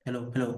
Hello hello.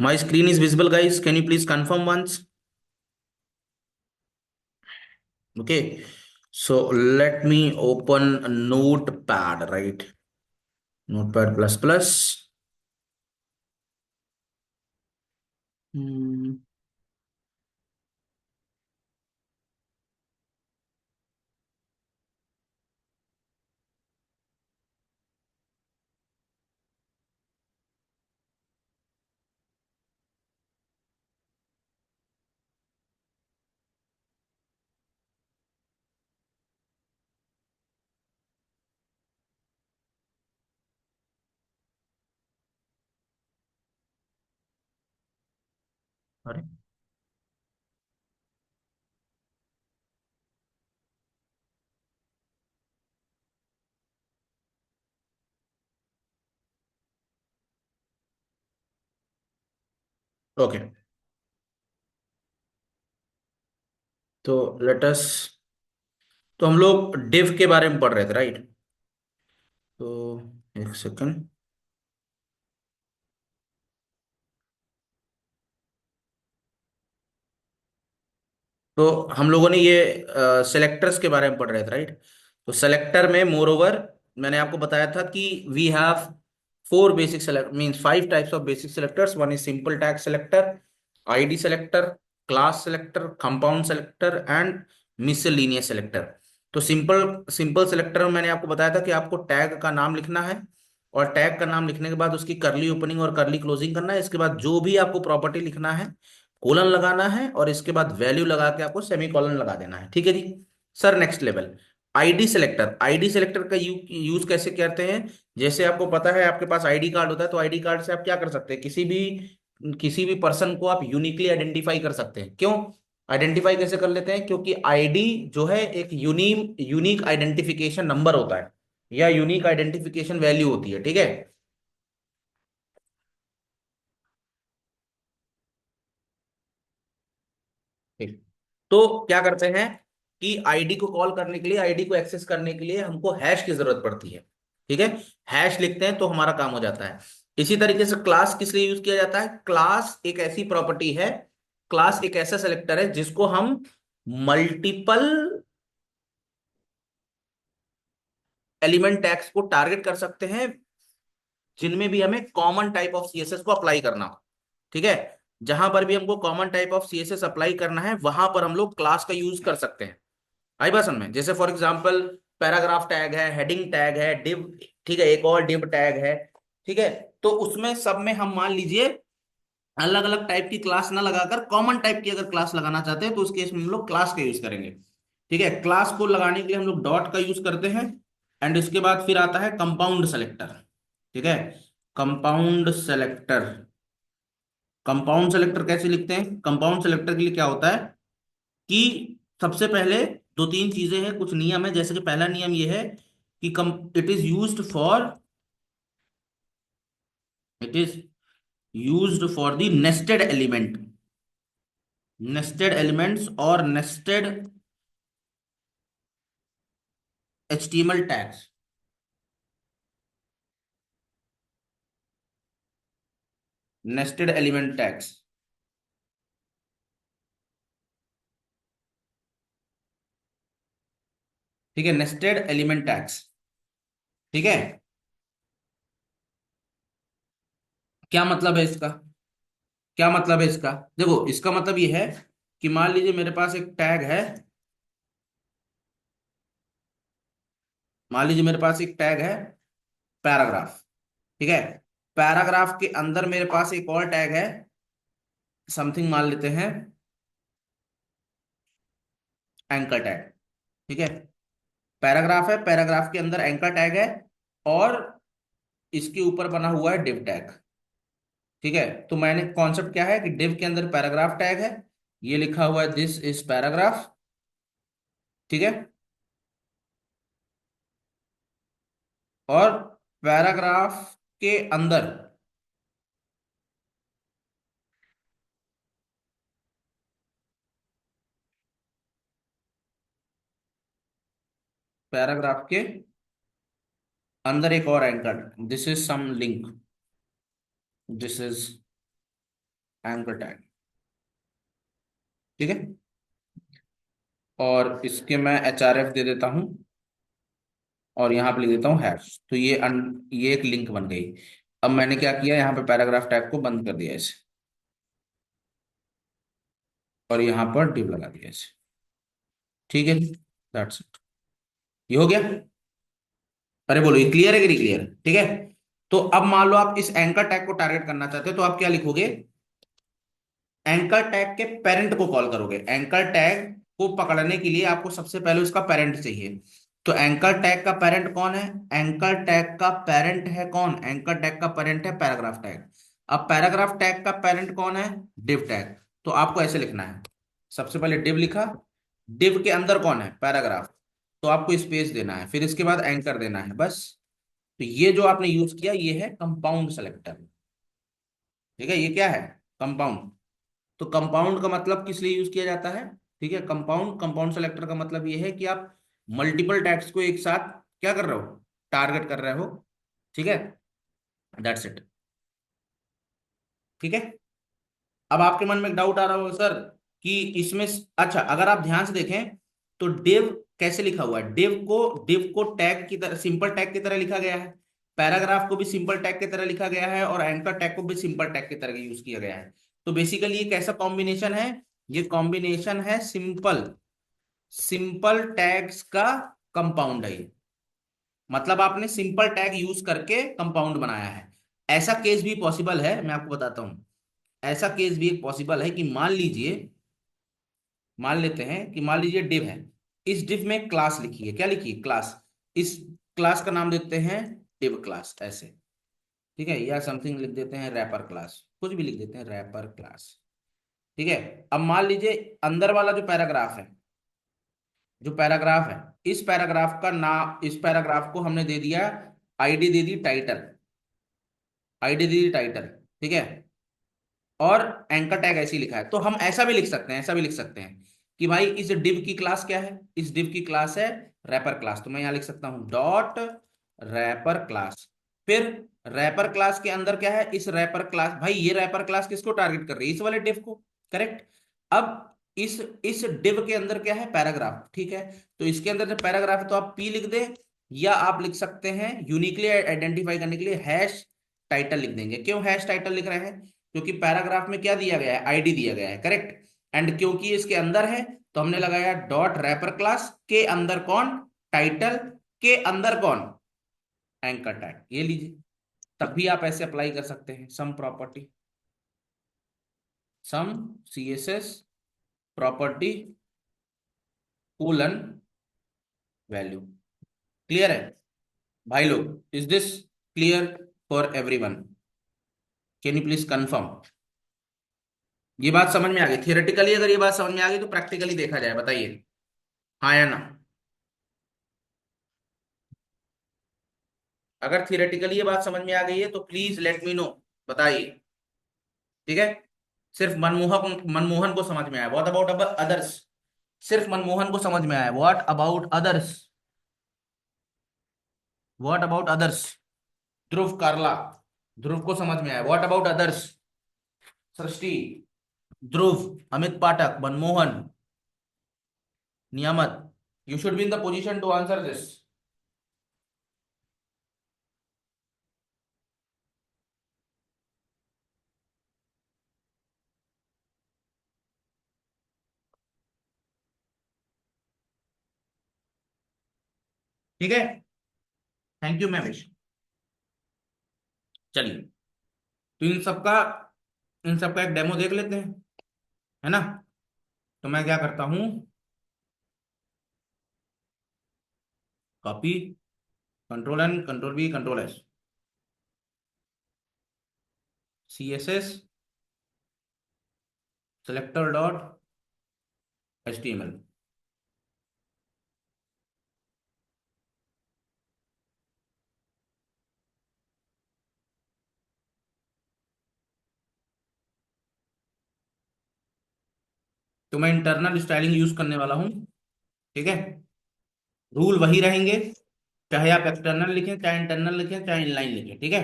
My screen is visible, guys. Can you please confirm once? Okay. So let me open a notepad, right? Notepad plus plus. Hmm. अरे, okay. तो latus, तो हम लोग div के बारे में पढ़ रहे थे, राइट? तो एक सेकंड। तो हम लोगों ने ये सेलेक्टर्स के बारे में पढ़ रहे थे, राइट? तो सेलेक्टर में मोर ओवर मैंने आपको बताया था कि we have four basic select means five types of basic selectors. One is simple tag selector, ID selector, class selector, compound selector and miscellaneous selector. तो सिंपल सिंपल सेलेक्टर में मैंने आपको बताया था कि आपको टैग का नाम लिखना है, और टैग का नाम लिखने के बाद उसकी करली ओपनिंग और करली क्लोजिंग करना है। इसके बाद जो भी आपको प्रॉपर्टी लिखना है, कोलन लगाना है, और इसके बाद वैल्यू लगा के आपको सेमी कॉलन लगा देना है। ठीक है जी। Sir next level, ID selector का यूज कैसे करते हैं? जैसे आपको पता है, आपके पास आईडी कार्ड होता है, तो आईडी कार्ड से आप क्या कर सकते हैं, किसी भी पर्सन को आप यूनिकली आइडेंटिफाई कर सकते हैं। क्यों आइडेंटिफाई कैसे कर लेते हैं? क्योंकि आईडी जो है एक यूनिक आइडेंटिफिकेशन नंबर होता है, या यूनिक आइडेंटिफिकेशन वैल्यू होती है, ठीक है। ठीक। तो क्या करते हैं कि आईडी को कॉल करने के लिए, आईडी को एक्सेस करने के लिए हमको हैश की जरूरत पड़ती है, ठीक है। हैश लिखते हैं तो हमारा काम हो जाता है। इसी तरीके से क्लास किस लिए यूज किया जाता है? क्लास एक ऐसी प्रॉपर्टी है, क्लास एक ऐसा सेलेक्टर है जिसको हम मल्टीपल एलिमेंट टैग्स को टारगेट कर सकते हैं, जिनमें भी हमें कॉमन टाइप ऑफ सीएसएस को अप्लाई करना हो, ठीक है। जहां पर भी हमको common type of CSS apply करना है, वहां पर हम लोग क्लास का यूज कर सकते हैं। आई बात समझ में? जैसे फॉर एग्जांपल पैराग्राफ टैग है, हेडिंग टैग है, डिव, ठीक है, एक और डिव टैग है, ठीक है। तो उसमें सब में हम मान लीजिए अलग अलग टाइप की क्लास ना लगाकर कॉमन टाइप की अगर क्लास लगाना चाहते हैं, तो उस केस में हम लोग क्लास का यूज करेंगे, ठीक है। क्लास को लगाने के लिए हम लोग डॉट का यूज करते हैं। एंड इसके बाद फिर आता है कंपाउंड सेलेक्टर, ठीक है। कंपाउंड सेलेक्टर, कंपाउंड सेलेक्टर कैसे लिखते हैं? कंपाउंड सेलेक्टर के लिए क्या होता है कि सबसे पहले दो तीन चीजें हैं, कुछ नियम है। जैसे कि पहला नियम ये है कि it is used for, it is used for the nested element, nested elements और nested HTML tags, nested element tags, ठीक है, नेस्टेड एलिमेंट टैग्स, ठीक है। क्या मतलब है इसका? क्या मतलब है इसका? देखो, इसका मतलब ये है कि मान लीजिए मेरे पास एक टैग है, मान लीजिए मेरे पास एक टैग है पैराग्राफ, ठीक है। पैराग्राफ के अंदर मेरे पास एक और टैग है, समथिंग मान लेते हैं एंकर टैग, ठीक है। पैराग्राफ है, पैराग्राफ के अंदर एंकर टैग है, और इसके ऊपर बना हुआ है डिव टैग, ठीक है। तो मैंने कॉन्सेप्ट क्या है कि डिव के अंदर पैराग्राफ टैग है, ये लिखा हुआ है दिस इज पैराग्राफ, ठीक है। और पैराग्राफ के अंदर, पैराग्राफ के अंदर एक और anchor, this is some link, this is anchor tag, ठीक है। और इसके मैं एच दे देता हूं, और यहाँ पे लिख देता हूँ हैश। तो ये एक लिंक बन गई। अब मैंने क्या किया, यहाँ पे पैराग्राफ टैग को बंद कर दिया इसे, और यहाँ पर डिव लगा दिया इसे, ठीक है। दैट्स इट, ये हो गया। अरे बोलो, ये क्लियर है कि नहीं क्लियर? ठीक है। तो अब मान लो आप इस एंकर टैग को टारगेट करना चाहते हो, तो आप क्या लिखोगे? एंकर टैग के पेरेंट को कॉल करोगे। एंकर टैग को पकड़ने के लिए आपको सबसे पहले उसका पेरेंट चाहिए। तो एंकर टैग का पेरेंट कौन है? एंकर टैग का पेरेंट है कौन? एंकर टैग का पेरेंट है पैराग्राफ टैग। अब पैराग्राफ टैग का पेरेंट कौन है? Div tag. तो आपको ऐसे लिखना है, सबसे पहले डिव लिखा, डिव के अंदर कौन है? पैराग्राफ। तो आपको स्पेस देना है, फिर इसके बाद एंकर देना है, बस। तो ये जो आपने यूज किया, ये है कंपाउंड सेलेक्टर, ठीक है। ये क्या है? कंपाउंड। तो कंपाउंड का मतलब किस लिए यूज किया जाता है? ठीक है, कंपाउंड, कंपाउंड सेलेक्टर का मतलब ये है कि आप मल्टीपल टैग्स को एक साथ क्या कर रहे हो? टारगेट कर रहे हो, ठीक है। दैट्स इट, ठीक है। अब आपके मन में एक डाउट आ रहा होगा, सर, कि इसमें, अच्छा, अगर आप ध्यान से देखें तो डिव कैसे लिखा हुआ है? डिव को टैग की तरह, सिंपल टैग की तरह लिखा गया है। पैराग्राफ को भी सिंपल टैग की तरह लिखा गया है, और एंकर टैग को भी सिंपल टैग की तरह यूज किया गया है। तो बेसिकली ये कैसा कॉम्बिनेशन है? ये कॉम्बिनेशन है सिंपल, सिंपल टैग्स का कंपाउंड है ये। मतलब आपने सिंपल टैग यूज करके कंपाउंड बनाया है। ऐसा केस भी पॉसिबल है, मैं आपको बताता हूं। ऐसा केस भी एक पॉसिबल है कि मान लीजिए, मान लेते हैं कि मान लीजिए डिव है, इस div में क्लास लिखी है, क्या लिखी है, क्लास। इस क्लास का नाम देते हैं div क्लास, ऐसे। ठीक है, या समथिंग लिख देते हैं रैपर क्लास, कुछ भी लिख देते हैं रैपर क्लास। ठीक है। अब मान लीजिए अंदर वाला जो पैराग्राफ है, जो पैराग्राफ है, इस पैराग्राफ का नाम, इस पैराग्राफ को हमने दे दिया आईडी, दे दी टाइटल, आईडी दे दी टाइटल। ठीक है। और एंकर टैग ऐसे ही लिखा है, तो हम ऐसा भी लिख सकते हैं, ऐसा भी लिख सकते हैं कि भाई इस डिव की क्लास क्या है, इस डिव की क्लास है रैपर क्लास। तो मैं यहां लिख सकता हूं डॉट रैपर क्लास। फिर रैपर क्लास के अंदर क्या है, इस रैपर क्लास, भाई ये रैपर क्लास किसको टारगेट कर रही है, इस वाले डिव को। करेक्ट। अब इस डिव के अंदर क्या है, पैराग्राफ। ठीक है। तो इसके अंदर जब पैराग्राफ है तो आप पी लिख दें, या आप लिख सकते हैं यूनिकली आइडेंटिफाई करने के लिए हैश टाइटल लिख देंगे। क्यों हैश टाइटल लिख रहे हैं, क्योंकि पैराग्राफ में क्या दिया गया है, आईडी दिया गया है। करेक्ट। एंड क्योंकि ये इसके अंदर है, तो हमने लगाया डॉट रैपर क्लास के अंदर कौन, टाइटल, के अंदर कौन, एंकर टैग, ये लीजिए। तब भी आप ऐसे अप्लाई कर सकते हैं some property, some CSS property colon value. Clear है भाई लोग, is this clear for everyone, can you please confirm. ये बात समझ में आ गई थियोरेटिकली, अगर ये बात समझ में आ गई तो प्रैक्टिकली देखा जाए, बताइए हाँ या ना। अगर थियोरेटिकली ये बात समझ में आ गई है तो प्लीज लेट मी नो, बताइए। ठीक है। सिर्फ मनमोहन मनमोहन को समझ में आया, व्हाट अबाउट अदर्स। सिर्फ मनमोहन को समझ में आया, what about others, what about others. Dhruv Karla, Dhruv को समझ में आया, what about others. Srishti, Dhruv, Amit Pathak, Manmohan, Niyamat, you should be in the position to answer this. ठीक है। थैंक यू मैमेश। चलिए, तो इन सबका एक डेमो देख लेते हैं, है ना। तो मैं क्या करता हूँ, copy, control N, control B, control S, C S S selector dot H T M L. तो मैं इंटरनल स्टाइलिंग यूज करने वाला हूँ। ठीक है। रूल वही रहेंगे, चाहे आप एक्सटर्नल लिखें, चाहे इंटरनल लिखें, चाहे इनलाइन लिखें। ठीक है।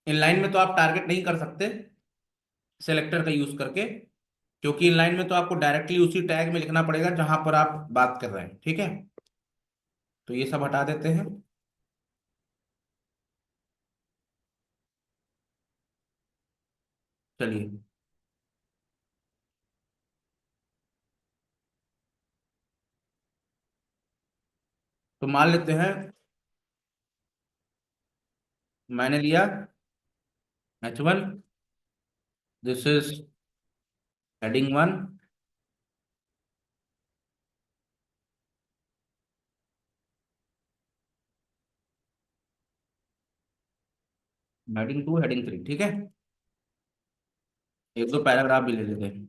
इनलाइन में तो आप टारगेट नहीं कर सकते सेलेक्टर का यूज करके, क्योंकि इनलाइन में तो आपको डायरेक्टली उसी टैग में लिखना पड़ेगा जहां पर आप बात कर रहे हैं। ठीक है। तो ये सब हटा देते हैं। चलिए, तो मान लेते हैं मैंने लिया H1, this is heading 1, heading 2, heading 3। ठीक है। एक दो पैराग्राफ भी ले लेते हैं।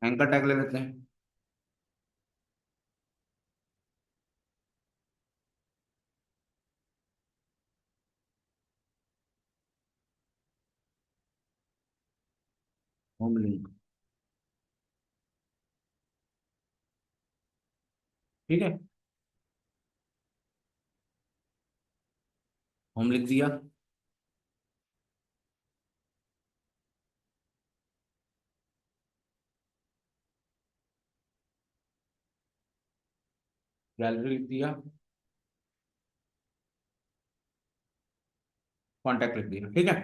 एंकर टैग ले लेते हैं। Home link. ठीक है। होम लिख दिया। गैलरी लिख दिया। कॉन्टैक्ट लिख दिया। ठीक है।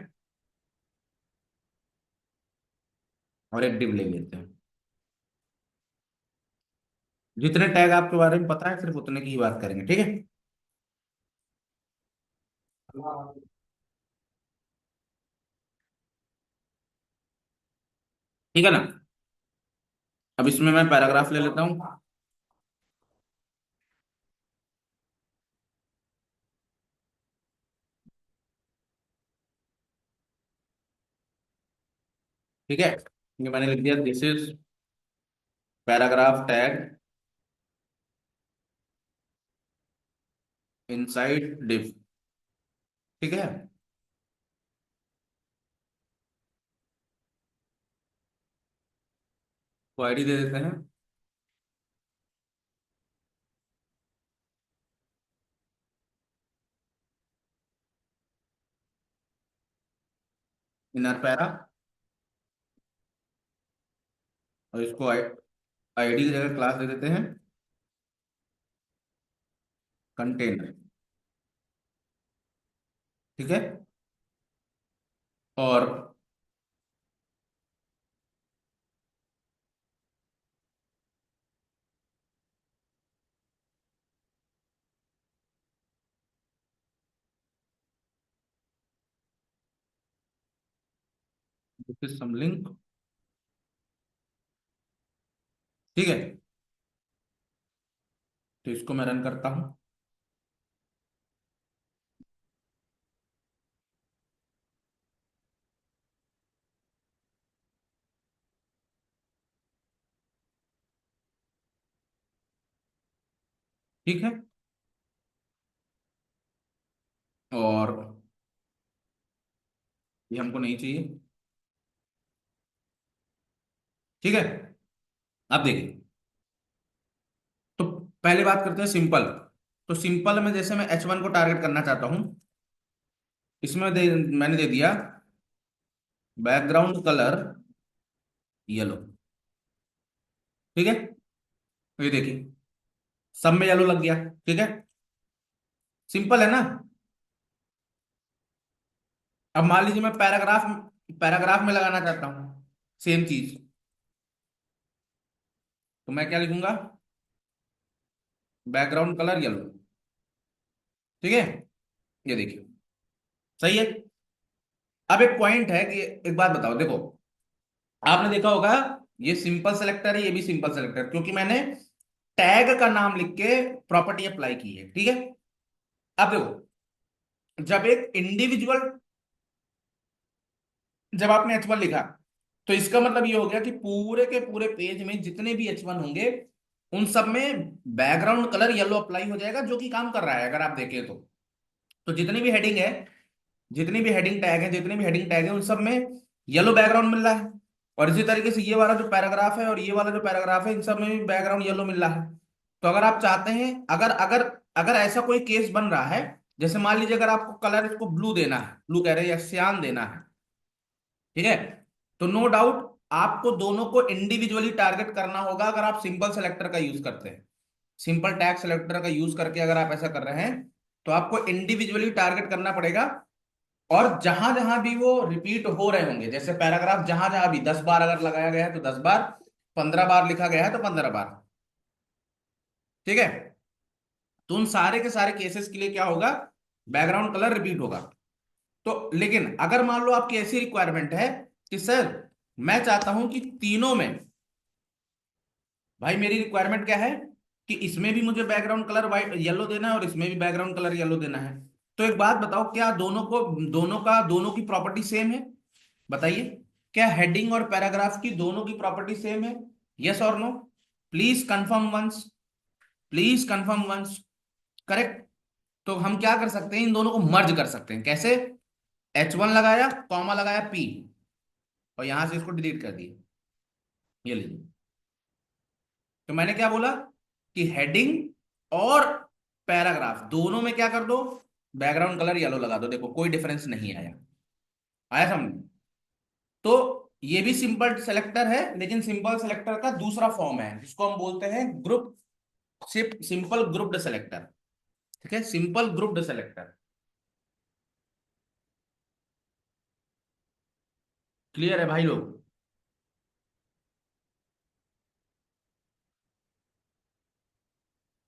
और एक डिव ले लेते हैं। जितने टैग आपके बारे में पता है सिर्फ उतने की ही बात करेंगे। ठीक है। ठीक है ना। अब इसमें मैं पैराग्राफ ले लेता हूँ। ठीक है, ये मैंने लिख दिया, this is paragraph tag inside div. ठीक है। को आईडी दे देते हैं। इनर पैरा, और इसको आईडी की जगह क्लास दे देते हैं कंटेनर। ठीक है। और दिस इज सम लिंक। ठीक है, तो इसको मैं रन करता हूं। ठीक है। और ये हमको नहीं चाहिए। ठीक है। अब देखिए, तो पहले बात करते हैं सिंपल। तो सिंपल में जैसे मैं H1 को टारगेट करना चाहता हूं, इसमें मैंने दे दिया बैकग्राउंड कलर येलो। ठीक है, तो ये देखिए सब में येलो लग गया। ठीक है, सिंपल है ना। अब मान लीजिए मैं पैराग्राफ पैराग्राफ में लगाना चाहता हूं सेम चीज, तो मैं क्या लिखूंगा, बैकग्राउंड कलर येलो। ठीक है, ये देखिए सही है। अब एक पॉइंट है कि एक बात बताओ, देखो आपने देखा होगा ये सिंपल सेलेक्टर है, ये भी सिंपल सेलेक्टर, क्योंकि मैंने टैग का नाम लिख के प्रॉपर्टी अप्लाई की है। ठीक है। अब देखो, जब एक इंडिविजुअल, जब आपने H1 लिखा, तो इसका मतलब ये हो गया कि पूरे के पूरे पेज में जितने भी H1 होंगे उन सब में बैकग्राउंड कलर येलो अप्लाई हो जाएगा, जो कि काम कर रहा है अगर आप देखें तो जितनी भी हेडिंग है, जितनी भी हेडिंग टैग है, जितने भी हेडिंग टैग है, उन सब में येलो बैकग्राउंड मिल रहा है। और इसी तरीके से ये वाला जो पैराग्राफ है और ये वाला जो पैराग्राफ है, इन सब में भी बैकग्राउंड येलो मिल रहा है। तो अगर आप चाहते हैं, अगर अगर अगर ऐसा कोई केस बन रहा है, जैसे मान लीजिए अगर आपको कलर इसको ब्लू देना है, ब्लू कह रहे हैं या सियान देना है, ठीक है, तो नो डाउट आपको दोनों को इंडिविजुअली टारगेट करना होगा अगर आप सिंपल सेलेक्टर का यूज करते हैं। सिंपल टैग सेलेक्टर का यूज करके अगर आप ऐसा कर रहे हैं, तो आपको इंडिविजुअली टारगेट करना पड़ेगा। और जहां जहां भी वो रिपीट हो रहे होंगे, जैसे पैराग्राफ जहां जहां भी 10 बार अगर लगाया गया है तो 10 बार, 15 बार लिखा गया है तो 15 बार। ठीक है, तो उन सारे के सारे केसेस के लिए क्या होगा, बैकग्राउंड कलर रिपीट होगा। तो लेकिन अगर मान लो आपकी ऐसी रिक्वायरमेंट है कि सर मैं चाहता हूं कि तीनों में, भाई मेरी रिक्वायरमेंट क्या है कि इसमें भी मुझे बैकग्राउंड कलर वाइट येलो देना है और इसमें भी बैकग्राउंड कलर येलो देना है, तो एक बात बताओ, क्या दोनों की प्रॉपर्टी सेम है? बताइए, क्या हेडिंग और पैराग्राफ की दोनों की प्रॉपर्टी सेम है? यस और no? Please confirm once, please confirm once. Correct. तो हम क्या कर सकते हैं, इन दोनों को मर्ज कर सकते हैं। कैसे? H1 लगाया, कॉमा लगाया P, और यहां से इसको डिलीट कर दिया। ये लीजिए, तो मैंने क्या बोला कि हेडिंग और पैराग्राफ दोनों में क्या कर दो, बैकग्राउंड कलर येलो लगा दो। देखो कोई डिफरेंस नहीं आया। आया समझ? तो ये भी सिंपल सेलेक्टर है, लेकिन सिंपल सेलेक्टर का दूसरा फॉर्म है जिसको हम बोलते हैं ग्रुप, सिंपल ग्रुप्ड सेलेक्टर। ठीक है, सिंपल ग्रुप्ड सेलेक्टर। क्लियर है भाई लोग?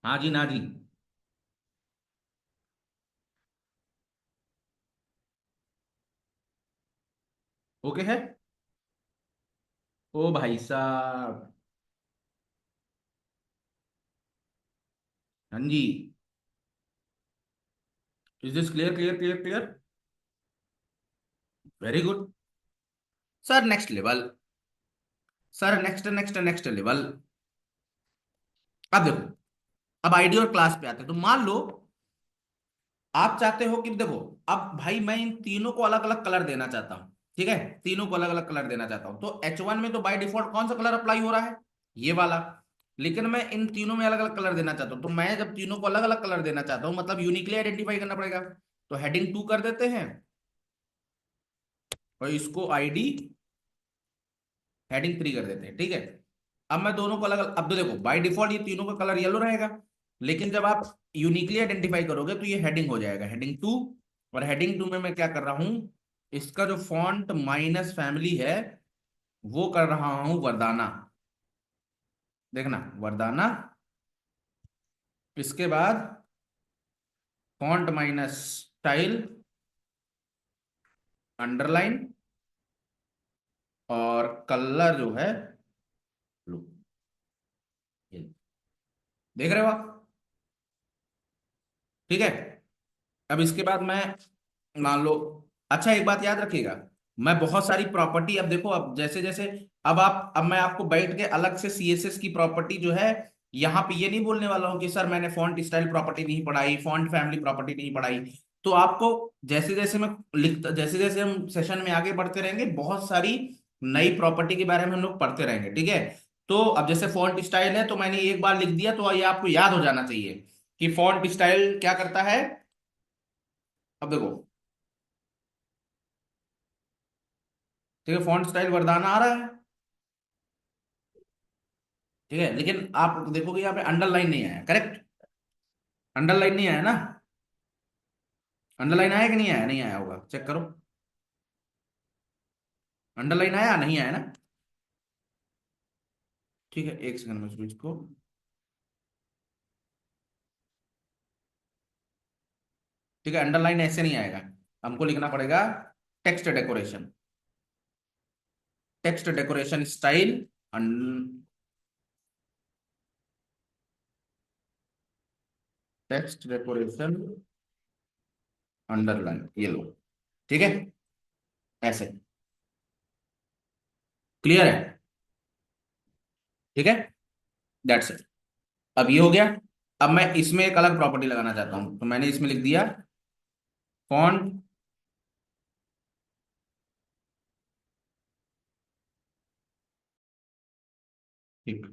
हाँ जी ना जी। ओके है। ओ भाई साहब। हाँ जी। Is this clear clear clear clear? Very good. Sir next level. Sir next next next level. अब देखो, अब आईडी और क्लास पे आते हैं। तो मान लो आप चाहते हो कि देखो, अब भाई मैं इन तीनों को अलग अलग कलर देना चाहता हूं। ठीक है, तीनों को अलग अलग कलर देना चाहता हूं। तो H1 में तो बाय डिफॉल्ट कौन सा कलर अप्लाई हो रहा है? ये वाला। लेकिन मैं इन तीनों में अलग अलग कलर देना चाहता हूं। तो मैं जब तीनों को अलग अलग कलर देना चाहता हूं, मतलब यूनिकली आइडेंटिफाई करना पड़ेगा। तो हेडिंग 2 कर देते हैं, और इसको आईडी हेडिंग 3 कर देते हैं। ठीक है। अब मैं दोनों को अलग अलग, अब तो देखो बाय डिफॉल्ट ये तीनों का कलर येलो रहेगा। लेकिन जब आप यूनिकली आइडेंटिफाई करोगे तो ये हेडिंग हो जाएगा, हेडिंग 2। और हेडिंग 2 में मैं क्या कर रहा हूं, इसका जो फॉन्ट माइनस फैमिली है वो कर रहा हूं वर्दाना। देखना, वर्दाना। इसके बाद फॉन्ट माइनस स्टाइल, अंडरलाइन, और कलर जो है ब्लू। ये देख रहे हो आप? ठीक है। अब इसके बाद मैं, मान लो, अच्छा एक बात याद रखिएगा, मैं बहुत सारी प्रॉपर्टी, अब देखो, अब जैसे जैसे, अब मैं आपको बैठ के अलग से सीएसएस की प्रॉपर्टी जो है, यहाँ पे ये नहीं बोलने वाला हूँ कि सर मैंने फॉन्ट स्टाइल प्रॉपर्टी नहीं पढ़ाई, फॉन्ट फैमिली प्रॉपर्टी नहीं पढ़ाई। तो आपको जैसे जैसे मैं लिखता, जैसे जैसे हम सेशन में आगे बढ़ते रहेंगे, बहुत सारी नई प्रॉपर्टी के बारे में हम लोग पढ़ते रहेंगे। ठीक है। तो अब जैसे फॉन्ट स्टाइल है, तो मैंने एक बार लिख दिया तो ये आपको याद हो जाना चाहिए कि फॉन्ट स्टाइल क्या करता है। अब देखो, ठीक है, फॉन्ट स्टाइल वर्दाना आ रहा है। ठीक है, लेकिन आप देखोगे यहाँ पे अंडरलाइन नहीं आया, करेक्ट? अंडरलाइन नहीं आया ना? अंडरलाइन आया कि नहीं आया? नहीं आया होगा, चेक करो। अंडरलाइन आया नहीं आया ना? ठीक है, एक सेकंड में स्विच को। ठीक है, अंडरलाइन ऐसे नहीं आएगा। हमको लिखना पड़ेगा text decoration, text decoration style, text decoration underline, ये लो। ठीक है, ऐसे। क्लियर है? ठीक है, दैट्स इट। अब ये हो गया। अब मैं इसमें एक अलग प्रॉपर्टी लगाना चाहता हूं, तो मैंने इसमें लिख दिया फॉन्ट। ठीक।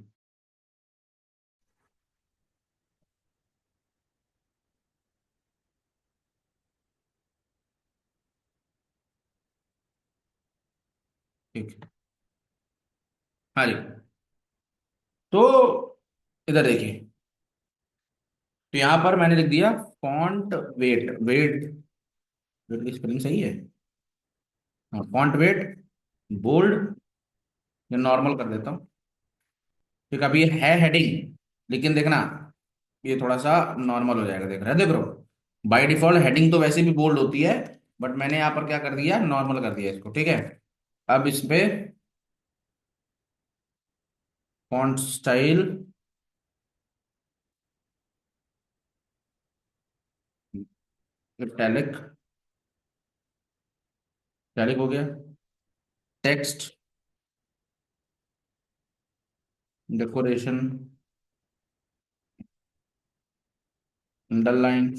ठीक। हाँ जी। तो इधर देखिए, तो यहां पर मैंने लिख दिया फॉन्ट वेट, वेट, वेट की स्पेलिंग सही है? हाँ, फॉन्ट वेट बोल्ड, या नॉर्मल कर देता हूँ। ठीक, अब ये है हेडिंग, लेकिन देखना, ये थोड़ा सा नॉर्मल हो जाएगा। देख रहे, देख रहे हो? बाय डिफॉल्ट हेडिंग तो वैसे भी बोल्ड होती है, बट मैंने यहाँ पर क्या कर दिया, नॉर्मल कर दिया इसको। ठीक है। अब इस पे फॉन्ट स्टाइल इटैलिक, इटैलिक हो गया। Text decoration underline,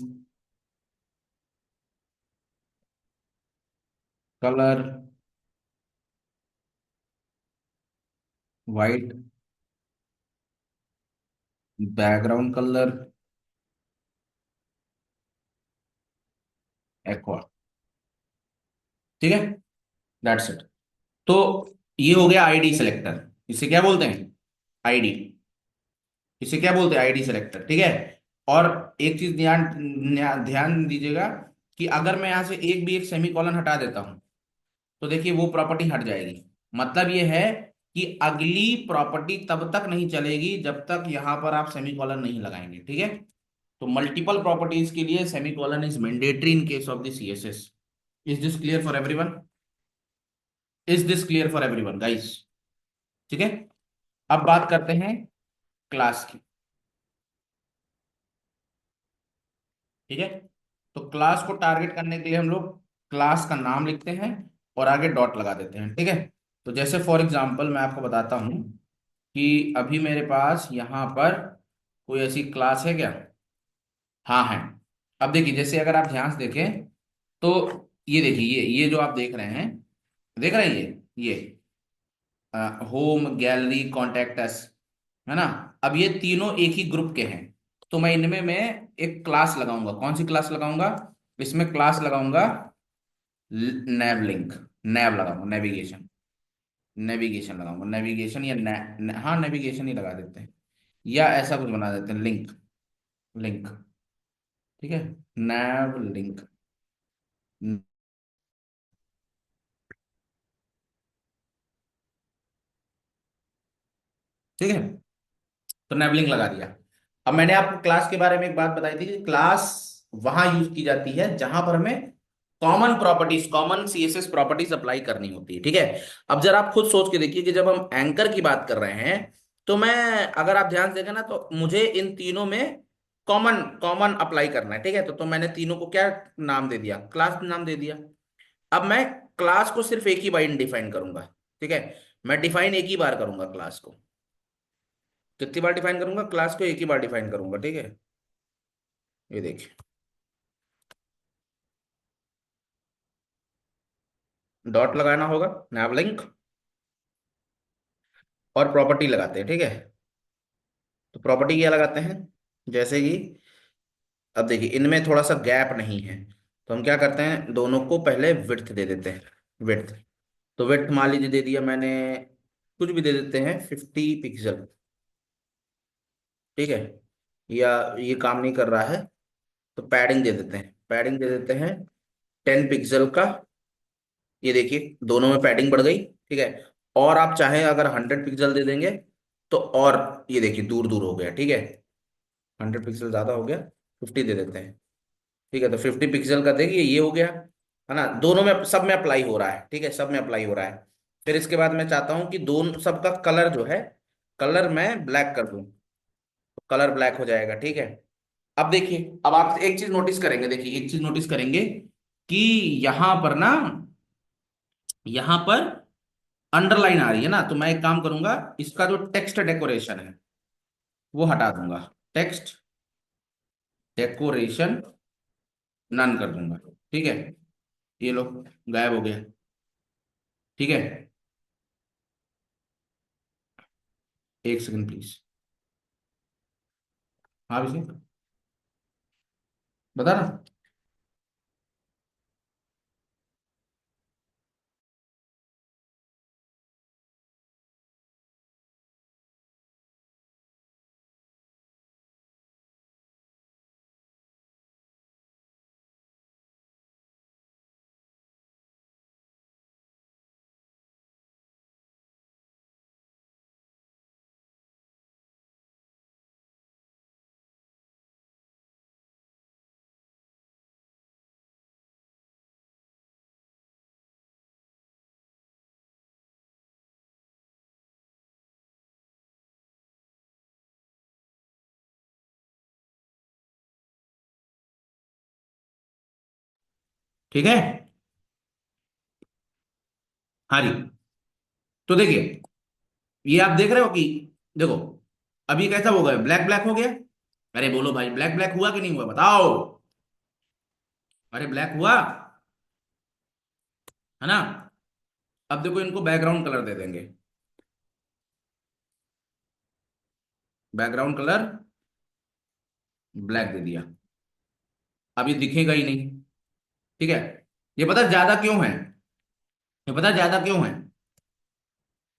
colour white, background colour aqua. ठीक है, दैट्स इट। तो ये हो गया आईडी सिलेक्टर। इसे क्या बोलते हैं? आईडी। इसे क्या बोलते हैं? ID selector. ठीक है। और एक चीज ध्यान ध्यान दीजिएगा कि अगर मैं यहां से एक भी एक सेमी कॉलन हटा देता हूं, तो देखिए वो प्रॉपर्टी हट जाएगी। मतलब ये है कि अगली प्रॉपर्टी तब तक नहीं चलेगी जब तक यहां पर आप सेमी कॉलन नहीं लगाएंगे। ठीक है। तो मल्टीपल प्रॉपर्टीज के लिए semi colon is mandatory in case of the CSS. Is this clear for everyone? Is this clear for everyone guys? ठीक है। अब बात करते हैं क्लास की। ठीक है। तो क्लास को टारगेट करने के लिए हम लोग क्लास का नाम लिखते हैं और आगे डॉट लगा देते हैं। ठीक है। तो जैसे फॉर एग्जांपल मैं आपको बताता हूं कि अभी मेरे पास यहां पर कोई ऐसी क्लास है क्या? हाँ है। अब देखिए, जैसे अगर आप ध्यान से देखें तो ये देखिए, ये जो आप देख रहे हैं, देख रहे हैं ये होम, गैलरी, कॉन्टेक्टस, है ना? अब ये तीनों एक ही ग्रुप के हैं। तो मैं एक क्लास लगाऊंगा। कौन सी क्लास लगाऊंगा? इसमें क्लास लगाऊंगा नैव लिंक। नैव लगाऊंगा, नेविगेशन। नेविगेशन लगाऊंगा, नेविगेशन या हाँ, नेविगेशन ही लगा देते हैं, या ऐसा कुछ बना देते हैं, लिंक। लिंक। ठीक है। नैव लिंक। ठीक है। तो नेवलिंक लगा दिया। अब मैंने आपको क्लास के बारे में एक बात बताई थी कि क्लास वहां यूज की जाती है जहां पर हमें common properties, common CSS properties apply करनी होती है। ठीक है। अब जरा आप खुद सोच के देखिए कि जब हम एंकर की बात कर रहे हैं, तो मैं, अगर आप ध्यान से देखें ना, तो मुझे इन तीनों में कॉमन कॉमन अप्लाई करना है। ठीक है। तो मैंने तीनों को क्या नाम दे दिया? क्लास नाम दे दिया। अब मैं क्लास को सिर्फ एक ही बार डिफाइन करूंगा। ठीक है। मैं डिफाइन एक ही बार करूंगा क्लास को। कितनी बार डिफाइन करूंगा? क्लास को एक ही बार डिफाइन करूंगा। ठीक है। ये देखिए, डॉट लगाना होगा, नैव लिंक, और प्रॉपर्टी लगाते हैं। ठीक है। तो प्रॉपर्टी क्या लगाते हैं? जैसे कि अब देखिए, इनमें थोड़ा सा गैप नहीं है, तो हम क्या करते हैं, दोनों को पहले विड्थ दे देते हैं। विड्थ। तो विड्थ मान लीजिए दे दिया मैंने, कुछ भी दे देते हैं, 50 पिक्सल। ठीक है। या ये काम नहीं कर रहा है, तो पैडिंग दे देते हैं, पैडिंग दे देते हैं 10 पिक्सल का। ये देखिए, दोनों में पैडिंग बढ़ गई। ठीक है। और आप चाहें अगर 100 पिक्सल दे देंगे तो, और ये देखिए दूर दूर हो गया। ठीक है। 100 पिक्सल ज्यादा हो गया, 50 दे देते हैं। ठीक है। तो 50 पिक्सल का देखिए ये हो गया, है ना? दोनों में, सब में अप्लाई हो रहा है। ठीक है, सब में अप्लाई हो रहा है। फिर इसके बाद मैं चाहता हूं कि दोनों, सबका कलर जो है, कलर मैं ब्लैक कर दूं, तो कलर ब्लैक हो जाएगा। ठीक है। अब देखिए, अब आप एक चीज नोटिस करेंगे, देखिए एक चीज नोटिस करेंगे कि यहां पर ना, यहां पर अंडरलाइन आ रही है ना, तो मैं एक काम करूंगा, इसका जो टेक्स्ट डेकोरेशन है वो हटा दूंगा। टेक्स्ट डेकोरेशन नन कर दूंगा। ठीक है। ये लो, गायब हो गया। ठीक है। एक सेकंड प्लीज। हाँ अभिषेक, बता ना। ठीक है। हाँ जी। तो देखिए, ये आप देख रहे हो कि, देखो, अभी कैसा हो गया, ब्लैक ब्लैक हो गया। अरे बोलो भाई, ब्लैक ब्लैक हुआ कि नहीं हुआ, बताओ। अरे ब्लैक हुआ, है ना? अब देखो, इनको बैकग्राउंड कलर दे देंगे। बैकग्राउंड कलर ब्लैक दे दिया। अब ये दिखेगा ही नहीं। ठीक है। ये पता ज्यादा क्यों है? ये पता ज्यादा क्यों है?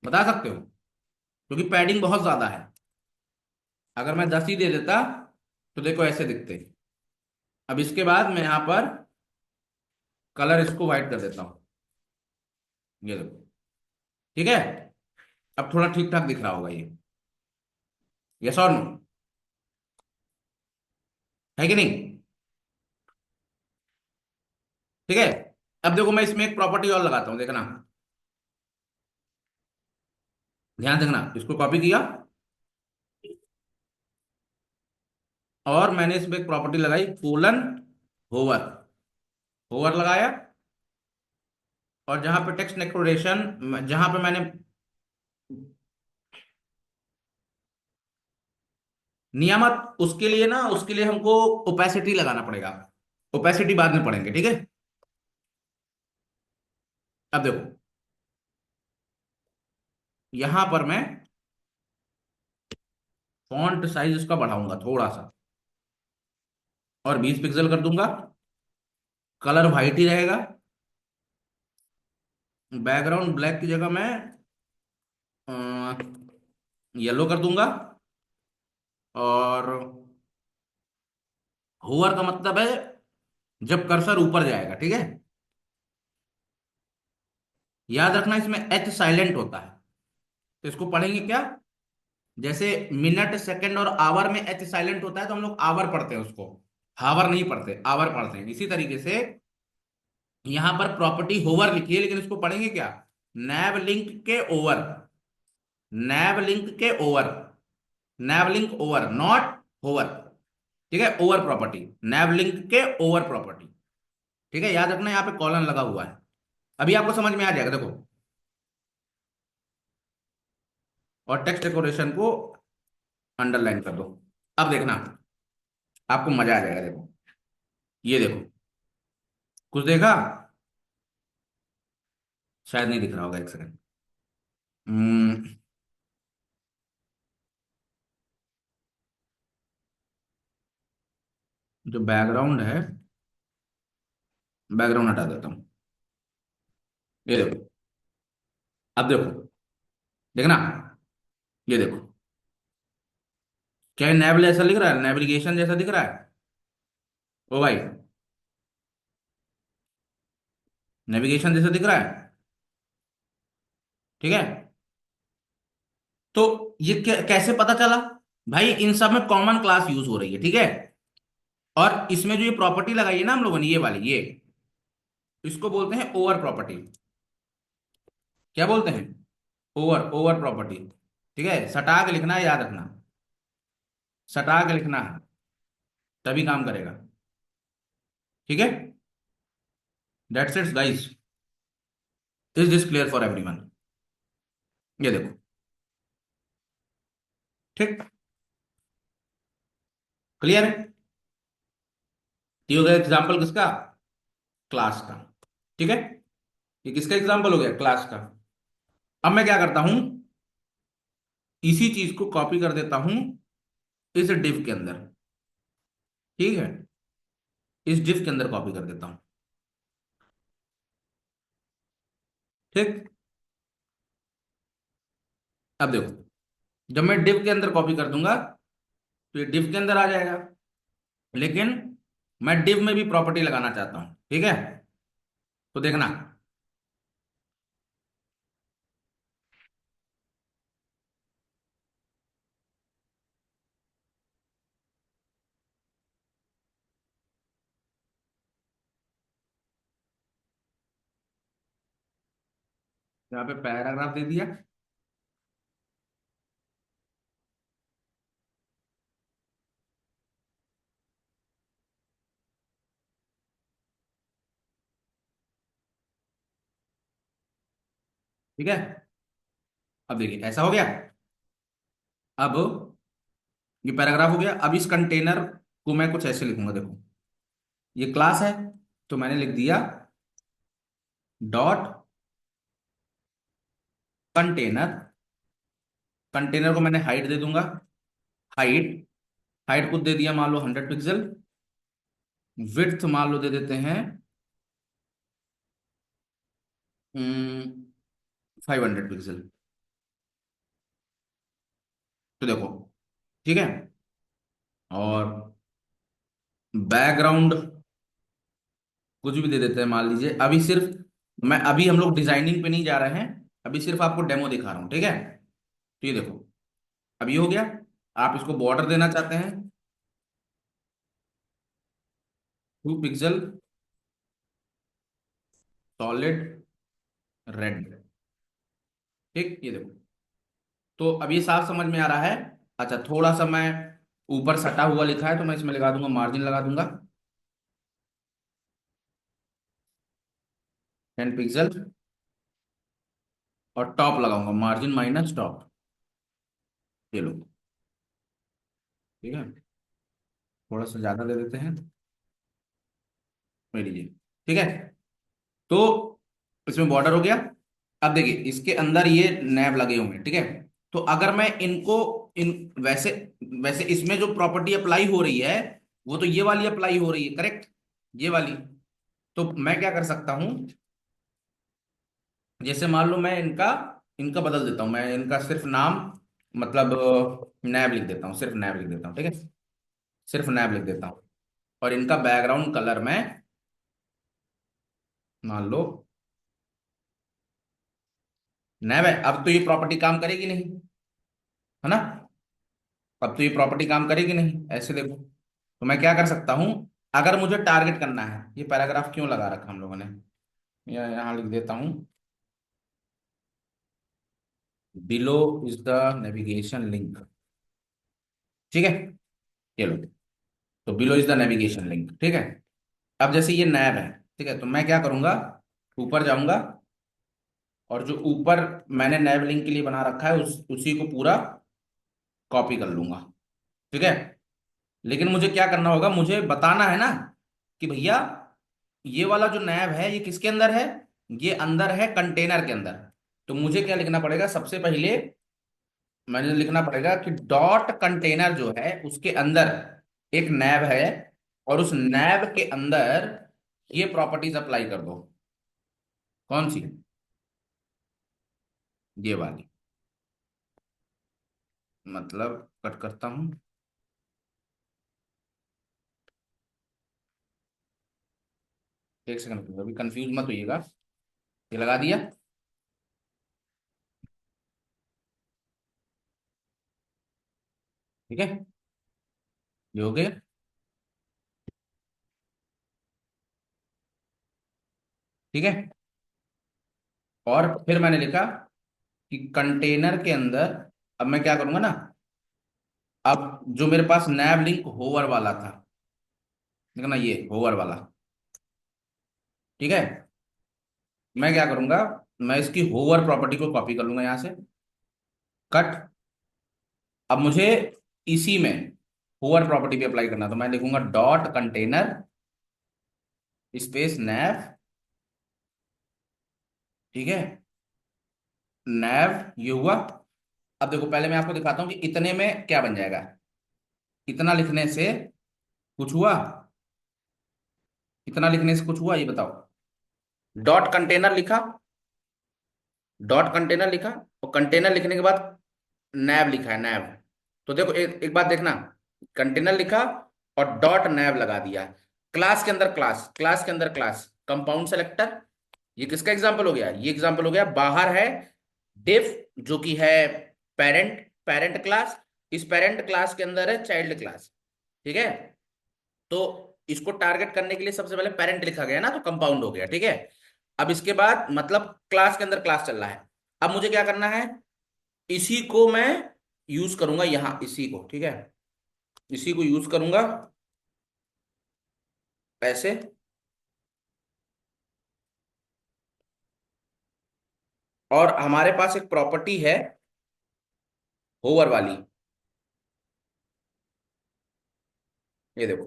बता सकते हो? क्योंकि पैडिंग बहुत ज्यादा है। अगर मैं 10 ही दे देता तो देखो ऐसे दिखते। अब इसके बाद मैं यहां पर कलर इसको वाइट कर देता हूं। ये देखो। ठीक है। अब थोड़ा ठीक ठाक दिख रहा होगा ये। यस और नो? है कि नहीं? ठीक है। अब देखो, मैं इसमें एक प्रॉपर्टी और लगाता हूं, देखना। ध्यान देखना, इसको कॉपी किया और मैंने इसमें एक प्रॉपर्टी लगाई कोलन होवर। होवर लगाया, और जहां पे टेक्स्ट डेकोरेशन, जहां पे मैंने नियामत, उसके लिए ना, उसके लिए हमको ओपेसिटी लगाना पड़ेगा। ओपेसिटी बाद में पढ़ेंगे, ठीक है। अब देखो, यहां पर मैं फॉन्ट साइज इसका बढ़ाऊंगा थोड़ा सा, और 20 पिक्सल कर दूंगा। कलर वाइट ही रहेगा। बैकग्राउंड ब्लैक की जगह मैं येलो कर दूंगा। और होवर का मतलब है जब कर्सर ऊपर जाएगा, ठीक है। याद रखना, इसमें एच साइलेंट होता है। तो इसको पढ़ेंगे क्या, जैसे मिनट सेकंड और आवर में एच साइलेंट होता है, तो हम लोग आवर पढ़ते हैं उसको, हावर नहीं पढ़ते, आवर पढ़ते हैं। इसी तरीके से यहां पर प्रॉपर्टी होवर लिखी है, लेकिन इसको पढ़ेंगे क्या, नैव लिंक के ओवर। नैव लिंक के over, nav link over, not hover. ठीक है, ओवर प्रॉपर्टी, नैव लिंक के ओवर प्रॉपर्टी। ठीक है, याद रखना, यहाँ पे कॉलन लगा हुआ है। अभी आपको समझ में आ जाएगा, देखो। और टेक्स्ट डेकोरेशन को अंडरलाइन कर दो। अब देखना, आपको मजा आ जाएगा, देखो। ये देखो, कुछ देखा? शायद नहीं दिख रहा होगा, एक सेकंड। हम्म, जो बैकग्राउंड है, बैकग्राउंड हटा देता हूँ। ये देखो, अब देखो, देखना, ये देखो। क्या नेवल ऐसा लिख रहा है, नेविगेशन जैसा दिख रहा है? ओ भाई, नेविगेशन जैसा दिख रहा है, ठीक है। तो ये कैसे पता चला? भाई, इन सब में कॉमन क्लास यूज हो रही है, ठीक है। और इसमें जो ये प्रॉपर्टी लगाई है ना हम लोगों ने, ये वाली, ये, इसको बोलते हैं ओवर प्रॉपर्टी। क्या बोलते हैं? Over, over property. ठीक है, सटा के लिखना है, याद रखना, सटा के लिखना है, तभी काम करेगा। ठीक है, that's it guys. Is this clear for everyone? ये देखो, ठीक, क्लियर है। ये हो गया एग्जाम्पल किसका, क्लास का। ठीक है, ये किसका एग्जाम्पल हो गया, क्लास का। अब मैं क्या करता हूं, इसी चीज को कॉपी कर देता हूं इस डिव के अंदर। ठीक है, इस डिव के अंदर कॉपी कर देता हूं। ठीक, अब देखो, जब मैं डिव के अंदर कॉपी कर दूंगा, तो ये डिव के अंदर आ जाएगा। लेकिन मैं डिव में भी प्रॉपर्टी लगाना चाहता हूं, ठीक है। तो देखना, यहाँ पे पैराग्राफ दे दिया। ठीक है, अब देखिए ऐसा हो गया। अब ये पैराग्राफ हो गया। अब इस कंटेनर को मैं कुछ ऐसे लिखूंगा, देखो, ये क्लास है, तो मैंने लिख दिया डॉट कंटेनर। कंटेनर को मैंने हाइट दे दूंगा, हाइट, हाइट को दे दिया मान लो 100 पिक्सल। विड्थ मान लो दे देते हैं 500 पिक्सल। तो देखो, ठीक है। और बैकग्राउंड कुछ भी दे देते हैं, मान लीजिए। अभी सिर्फ मैं, अभी हम लोग डिजाइनिंग पे नहीं जा रहे हैं, अभी सिर्फ आपको डेमो दिखा रहा हूं, ठीक है। तो ये देखो, अब ये हो गया। आप इसको बॉर्डर देना चाहते हैं, 2 पिक्सल, सॉलिड रेड। ठीक, ये देखो, तो अब ये साफ समझ में आ रहा है। अच्छा, थोड़ा सा मैं ऊपर सटा हुआ लिखा है तो मैं इसमें लगा दूंगा, मार्जिन लगा दूंगा 10 पिक्सल, और टॉप लगाऊंगा मार्जिन माइनस टॉप। ये लो, ठीक है। थोड़ा सा ज्यादा दे देते हैं, ये लीजिए, ठीक है। तो इसमें बॉर्डर हो गया। अब देखिए इसके अंदर ये नैब लगे हुए हैं, ठीक है। तो अगर मैं इनको इन वैसे वैसे इसमें जो प्रॉपर्टी अप्लाई हो रही है वो तो ये वाली अप्लाई हो रही है, करेक्ट, ये वाली। तो मैं क्या कर सकता हूं, जैसे मान लो मैं इनका इनका बदल देता हूं, मैं इनका सिर्फ नाम मतलब नैब लिख देता हूँ, सिर्फ नैब लिख देता हूँ, ठीक है। सिर्फ नैब लिख देता हूँ, और इनका बैकग्राउंड कलर मैं मान लो नैब है। अब तो ये प्रॉपर्टी काम करेगी नहीं, है ना। अब तो ये प्रॉपर्टी काम करेगी नहीं, ऐसे देखो। तो मैं क्या कर सकता हूं, अगर मुझे टारगेट करना है, ये पैराग्राफ क्यों लगा रखा हम लोगों ने, या यहां लिख देता हूं, below is the navigation link, ठीक है। ये लो, तो below is the navigation link, ठीक है। अब जैसे ये नैब है, ठीक है, तो मैं क्या करूंगा, ऊपर जाऊंगा, और जो ऊपर मैंने नैब लिंक के लिए बना रखा है उसी को पूरा कॉपी कर लूंगा, ठीक है। लेकिन मुझे क्या करना होगा, मुझे बताना है ना कि भैया ये वाला जो नैब है ये किसके अंदर है, ये अंदर है कंटेनर के अंदर। तो मुझे क्या लिखना पड़ेगा, सबसे पहले मैंने लिखना पड़ेगा कि डॉट कंटेनर जो है उसके अंदर एक नैब है, और उस नैब के अंदर ये प्रॉपर्टीज अप्लाई कर दो। कौन सी, ये वाली, मतलब कट करता हूं, एक सेकंड, अभी कंफ्यूज मत होइएगा। ये लगा दिया, ठीक है, ये हो गया, ठीक है। और फिर मैंने लिखा कि कंटेनर के अंदर, अब मैं क्या करूंगा ना, अब जो मेरे पास नैब लिंक होवर वाला था, देखो ना, ये होवर वाला, ठीक है। मैं क्या करूंगा, मैं इसकी होवर प्रॉपर्टी को कॉपी कर लूंगा यहां से, कट। अब मुझे इसी में होवर प्रॉपर्टी भी अप्लाई करना, तो मैं लिखूंगा डॉट कंटेनर स्पेस नैव, ठीक है। नैव, ये हुआ। अब देखो पहले मैं आपको दिखाता हूं कि इतने में क्या बन जाएगा। इतना लिखने से कुछ हुआ, इतना लिखने से कुछ हुआ, ये बताओ। डॉट कंटेनर लिखा, डॉट कंटेनर लिखा, और कंटेनर लिखने के बाद नैब लिखा है, नैब। तो देखो एक बात देखना, कंटेनर लिखा और डॉट नैब लगा दिया, क्लास के अंदर क्लास, क्लास के अंदर क्लास, कंपाउंड सेलेक्टर। ये किसका एग्जांपल हो गया, ये एग्जांपल हो गया, बाहर है डिफ जो कि है पेरेंट, पेरेंट क्लास, इस पेरेंट क्लास के अंदर है चाइल्ड क्लास, ठीक है। तो इसको टारगेट करने के लिए सबसे पहले पेरेंट लिखा गया ना, तो कंपाउंड हो गया, ठीक है। अब इसके बाद मतलब क्लास के अंदर क्लास चल रहा है। अब मुझे क्या करना है, इसी को मैं यूज करूंगा यहां, इसी को, ठीक है, इसी को यूज करूंगा ऐसे। और हमारे पास एक प्रॉपर्टी है होवर वाली, ये देखो,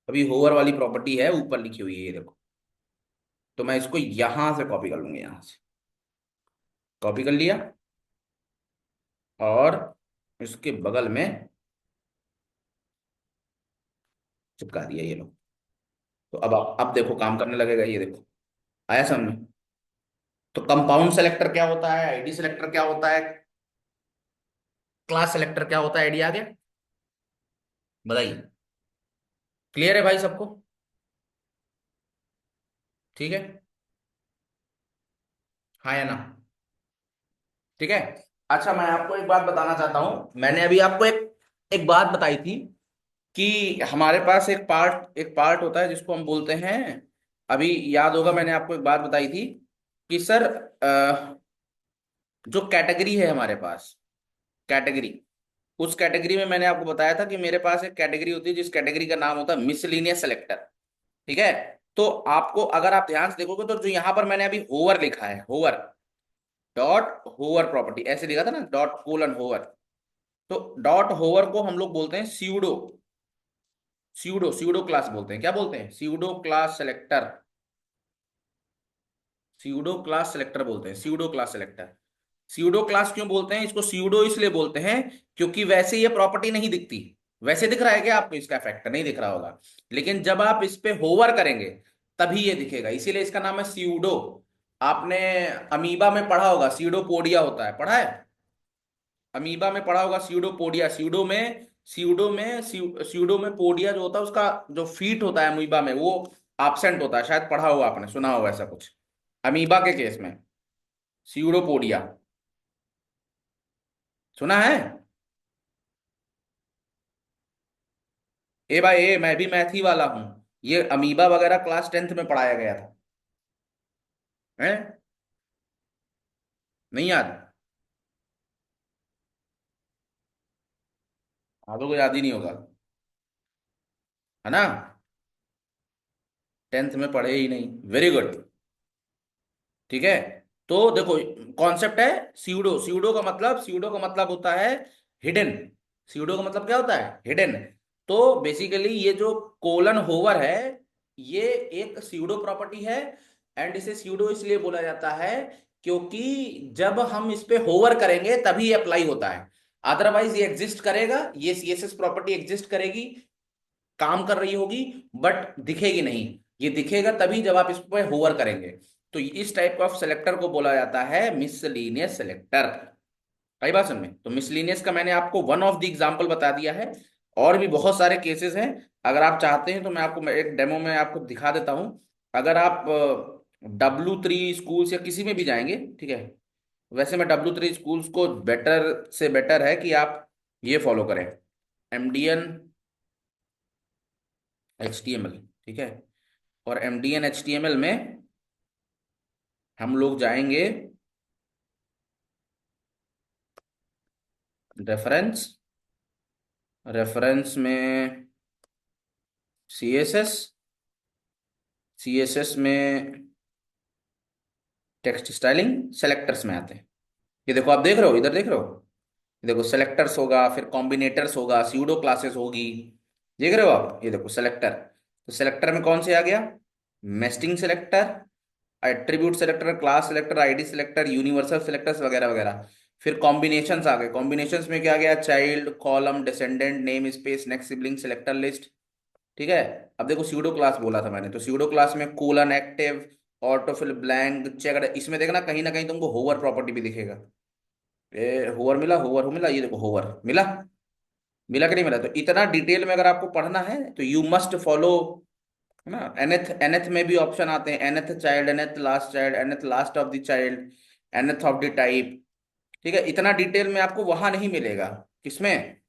अभी होवर वाली प्रॉपर्टी है ऊपर लिखी हुई है, ये देखो। तो मैं इसको यहां से कॉपी कर लूंगा, यहां से कॉपी कर लिया, और इसके बगल में चिपका दिया, ये लो। तो अब देखो काम करने लगेगा, ये देखो, आया समझ में। तो कंपाउंड सेलेक्टर क्या होता है, आईडी सेलेक्टर क्या होता है, क्लास सेलेक्टर क्या होता है, आईडी आ गया, बताइए। क्लियर है भाई सबको, ठीक है, हाँ या ना, ठीक है। अच्छा, मैं आपको एक बात बताना चाहता हूं, मैंने अभी आपको एक एक बात बताई थी कि हमारे पास एक पार्ट होता है जिसको हम बोलते हैं, अभी याद होगा मैंने आपको एक बात बताई थी कि सर जो कैटेगरी है हमारे पास, कैटेगरी, उस कैटेगरी में मैंने आपको बताया था कि मेरे पास एक कैटेगरी होती है जिस कैटेगरी का नाम होता है मिसलिनियस सेलेक्टर। ठीक है। तो आपको अगर आप ध्यान से देखोगे तो जो यहां पर मैंने अभी होवर लिखा है, होवर डॉट होवर प्रॉपर्टी ऐसे लिखा था ना, डॉट कोलन होवर। तो डॉट होवर को हम लोग बोलते हैं स्यूडो, स्यूडो क्लास बोलते हैं। क्या बोलते हैं? Pseudo class selector, pseudo class selector बोलते हैं, pseudo class selector. Pseudo class क्यों बोलते हैं इसको? स्यूडो इसलिए बोलते हैं क्योंकि वैसे ये प्रॉपर्टी नहीं दिखती। वैसे दिख रहा है क्या आपको? इसका फैक्टर नहीं दिख रहा होगा, लेकिन जब आप इस पे होवर करेंगे तभी ये दिखेगा, इसीलिए इसका नाम है स्यूडो। आपने अमीबा में पढ़ा होगा, स्यूडोपोडिया होता है, पढ़ा है? अमीबा में पढ़ा होगा स्यूडोपोडिया। स्यूडो में पोडिया जो होता है उसका जो फीट होता है अमीबा में वो एब्सेंट होता है, शायद पढ़ा होगा आपने, सुना होगा ऐसा कुछ। अमीबा के केस में स्यूडोपोडिया, सुना है? ए भाई ए, मैं भी मैथ ही वाला हूं। ये अमीबा वगैरह क्लास 10th में पढ़ाया गया था, है? नहीं याद? आप लोगों को याद ही नहीं होगा, है ना? 10th में पढ़े ही नहीं, वेरी गुड। ठीक है। तो देखो, कॉन्सेप्ट है स्यूडो। स्यूडो का मतलब होता है हिडन। स्यूडो का मतलब क्या होता है? हिडन। तो बेसिकली ये जो कोलन होवर है, ये एक स्यूडो प्रॉपर्टी है। एंड इसे स्यूडो इसलिए बोला जाता है क्योंकि जब हम इस पे होवर करेंगे तभी ये अप्लाई होता है। अदरवाइज ये एग्जिस्ट करेगा, ये सीएसएस प्रॉपर्टी एग्जिस्ट करेगी, काम कर रही होगी, बट दिखेगी नहीं। ये दिखेगा तभी जब आप इस पर होवर करेंगे। तो इस टाइप ऑफ सेलेक्टर को बोला जाता है मिसलीनियस सेलेक्टर। कई बात समझ में? तो मिसलीनियस का मैंने आपको वन ऑफ द एग्जांपल बता दिया है, और भी बहुत सारे केसेस हैं। अगर आप चाहते हैं तो मैं आपको एक डेमो में आपको दिखा देता हूं। अगर आप W3 स्कूल्स या किसी में भी जाएंगे, ठीक है, वैसे मैं W3 स्कूल्स को बेटर से बेटर है कि आप ये फॉलो करें, MDN HTML। ठीक है। और MDN HTML में हम लोग जाएंगे रेफरेंस, रेफरेंस में CSS, CSS में टेक्स्ट स्टाइलिंग, सेलेक्टर्स में आते हैं। ये देखो, आप देख रहे हो, इधर देख रहे हो, ये देखो सेलेक्टर्स होगा, फिर कॉम्बिनेटर्स होगा, स्यूडो क्लासेस होगी। देख रहे हो आप? ये देखो सेलेक्टर। तो सेलेक्टर में कौन से आ गया? Nesting selector, attribute selector, class selector, ID selector, universal selectors वगैरह वगैरह। फिर कॉम्बिनेशंस आ गए। कॉम्बिनेशंस में क्या आ गया? Child, column, descendant, name space, next sibling, selector list. ठीक है। अब देखो स्यूडो क्लास बोला था मैंने, तो स्यूडो क्लास में colon, active, autofill, blank, checked, इसमें देखना कहीं ना कहीं तुमको होवर प्रॉपर्टी भी दिखेगा। होवर मिला, होवर हो मिला, ये देखो होवर मिला, मिला कि नहीं मिला? तो इतना डिटेल में अगर आपको पढ़ना है तो यू मस्ट फॉलो, है ना? एनएथ, एनएथ में भी ऑप्शन आते हैं, nth child, nth last child, nth last of the child, nth of the type. ठीक है। इतना डिटेल में आपको वहां नहीं मिलेगा, किसमें?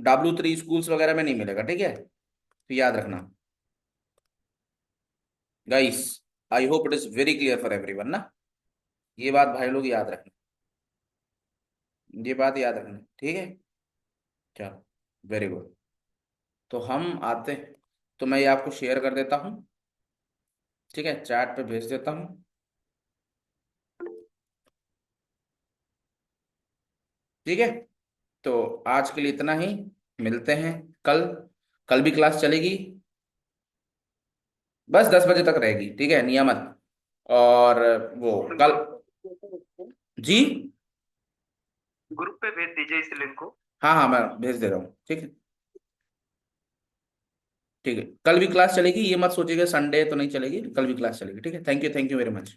W3 स्कूल्स वगैरह में नहीं मिलेगा। ठीक है। तो याद रखना guys, I hope it is very clear for everyone ना। ये बात भाई लोग याद रखना, ये बात याद रखना, ठीक है। चलो, वेरी गुड। तो हम आते हैं, तो मैं ये आपको शेयर कर देता हूँ, ठीक है, चैट पे भेज देता हूँ। ठीक है। तो आज के लिए इतना ही, मिलते हैं कल। कल भी क्लास चलेगी, बस 10 बजे तक रहेगी, ठीक है, नियमित। और वो कल, जी, ग्रुप पे भेज दीजिए इस लिंक को। हाँ हाँ, मैं भेज दे रहा हूँ, ठीक है। ठीक है, कल भी क्लास चलेगी, ये मत सोचिएगा संडे तो नहीं चलेगी, कल भी क्लास चलेगी, ठीक है। Thank you very much.